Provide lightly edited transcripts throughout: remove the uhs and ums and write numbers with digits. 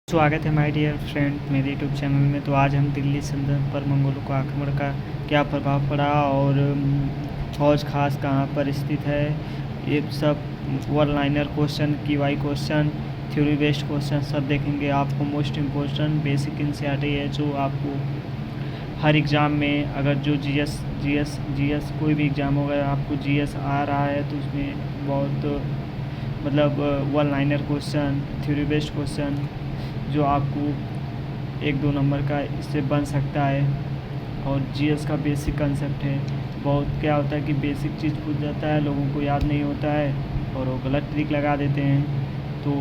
स्वागत है my dear friend मेरे यूट्यूब चैनल में। तो आज हम दिल्ली सल्तनत पर मंगोलों का आक्रमण का क्या प्रभाव पड़ा और हौज खास कहाँ पर स्थित है, ये सब वन लाइनर क्वेश्चन, कीवाई क्वेश्चन, थ्योरी बेस्ड क्वेश्चन सब देखेंगे। आपको मोस्ट इम्पोर्टेंट बेसिक एनसीईआरटी है जो आपको हर एग्ज़ाम में, अगर जो जीएस कोई भी एग्ज़ाम होगा, आपको जीएस आ रहा है तो उसमें बहुत मतलब one liner question, theory based question जो आपको 1-2 नंबर का इससे बन सकता है। और जीएस का बेसिक कंसेप्ट है। बहुत क्या होता है कि बेसिक चीज़ पूछ जाता है, लोगों को याद नहीं होता है और वो गलत ट्रिक लगा देते हैं। तो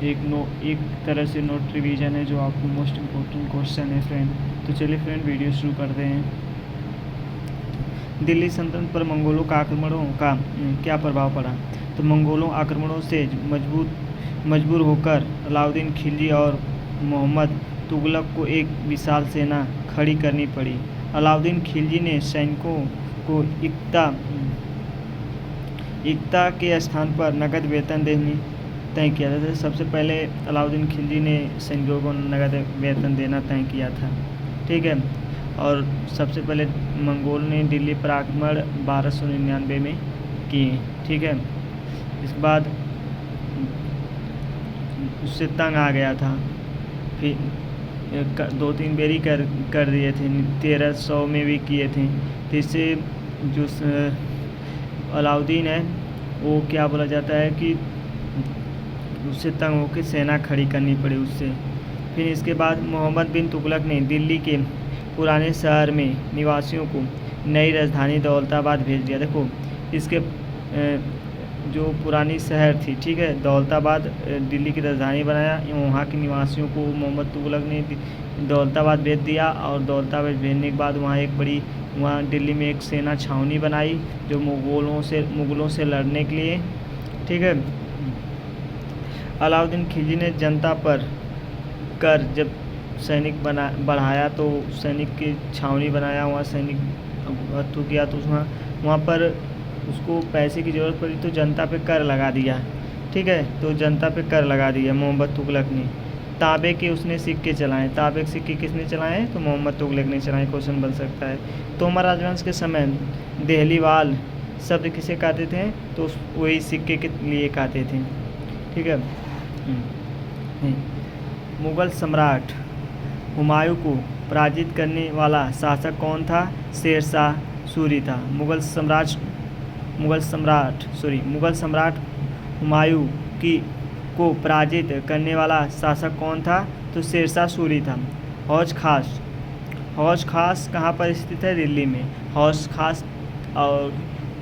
एक तरह से नोट रिवीजन है जो आपको मोस्ट इम्पोर्टेंट क्वेश्चन है फ्रेंड। तो चलिए फ्रेंड वीडियो शुरू करते हैं। दिल्ली सल्तनत पर मंगोलों का आक्रमणों का क्या प्रभाव पड़ा। तो मंगोलों आक्रमणों से मजबूर होकर अलाउद्दीन खिलजी और मोहम्मद तुगलक को एक विशाल सेना खड़ी करनी पड़ी। अलाउद्दीन खिलजी ने सैनिकों को एकता के स्थान पर नकद वेतन देने तय किया था। सबसे पहले अलाउद्दीन खिलजी ने सैनिकों को नकद वेतन देना तय किया था, ठीक है। और सबसे पहले मंगोल ने दिल्ली पर आक्रमण 1299 में किए, ठीक है। इसके बाद उससे तंग आ गया था, फिर 2-3 बेरी कर दिए थे, 1300 में भी किए थे। तो इससे जो अलाउद्दीन है वो क्या बोला जाता है कि उससे तंग होकर सेना खड़ी करनी पड़ी उससे। फिर इसके बाद मोहम्मद बिन तुगलक ने दिल्ली के पुराने शहर में निवासियों को नई राजधानी दौलताबाद भेज दिया। देखो इसके जो पुरानी शहर थी, ठीक है, दौलताबाद दिल्ली की राजधानी बनाया। वहाँ के निवासियों को मोहम्मद तुगलक ने दौलताबाद भेज दिया और दौलताबाद भेजने के बाद वहाँ दिल्ली में एक सेना छावनी बनाई जो मुग़लों से लड़ने के लिए, ठीक है। अलाउद्दीन खिलजी ने जनता पर कर जब सैनिक बढ़ाया तो सैनिक की छावनी बनाया, वहाँ सैनिक हत्या किया तो वहाँ पर उसको पैसे की ज़रूरत पड़ी तो जनता पे कर लगा दिया, ठीक है। तो जनता पे कर लगा दिया मोहम्मद तुगलक ने। तांबे के उसने सिक्के चलाए। तांबे के सिक्के किसने चलाए? तो मोहम्मद तुगलक ने चलाए। क्वेश्चन बन सकता है। तोमर राजवंश के समय देहलीवाल शब्द किसे कहते थे? तो वही सिक्के के लिए कहते थे, ठीक है। मुग़ल सम्राट हुमायूं को पराजित करने वाला शासक कौन था? शेरशाह सूरी था। मुग़ल सम्राट हुमायूं को पराजित करने वाला शासक कौन था? तो शेरशाह सूरी था। हौज खास कहाँ पर स्थित है? दिल्ली में। हौज खास और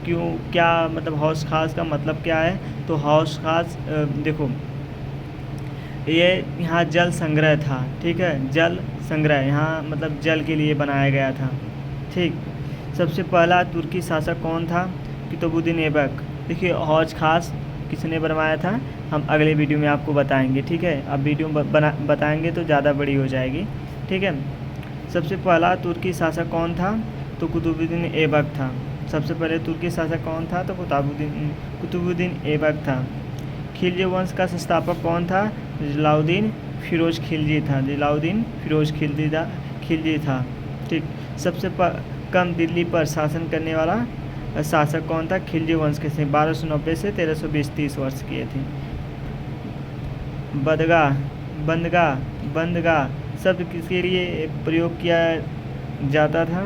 क्या मतलब हौज खास का मतलब क्या है? तो हौज खास देखो ये यहाँ जल संग्रह था, ठीक है। जल संग्रह यहाँ मतलब जल के लिए बनाया गया था, ठीक। सबसे पहला तुर्की शासक कौन था? कुतुबुद्दीन ऐबक। देखिए हौज खास किसने बनवाया था हम अगले वीडियो में आपको बताएंगे, ठीक है। अब वीडियो बताएंगे तो ज़्यादा बड़ी हो जाएगी, ठीक है। सबसे पहला तुर्की शासक कौन था? तो कुतुबुद्दीन ऐबक था। सबसे पहले तुर्की शासक कौन था? तो कुतुबुद्दीन ऐबक था। खिलजी वंश का संस्थापक कौन था? जलालुद्दीन फिरोज खिलजी था। जलालुद्दीन फिरोज खिलजी था, ठीक। सबसे कम दिल्ली पर शासन करने वाला शासक कौन था? खिलजी वंश के थे। 1290 से 1320 वर्ष किए थे। बंदगा शब्द किसके लिए प्रयोग किया जाता था?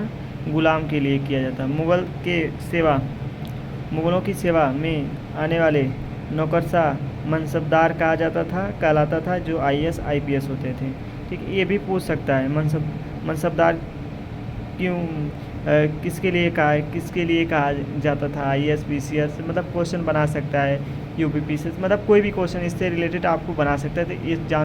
गुलाम के लिए किया जाता। मुग़लों की सेवा में आने वाले नौकरशाह मनसबदार कहलाता था जो IAS IPS होते थे, ठीक। ये भी पूछ सकता है मनसबदार किसके लिए कहा जाता था? IAS BCS मतलब क्वेश्चन बना सकता है। UPPC मतलब कोई भी क्वेश्चन इससे रिलेटेड आपको बना सकता है। तो ये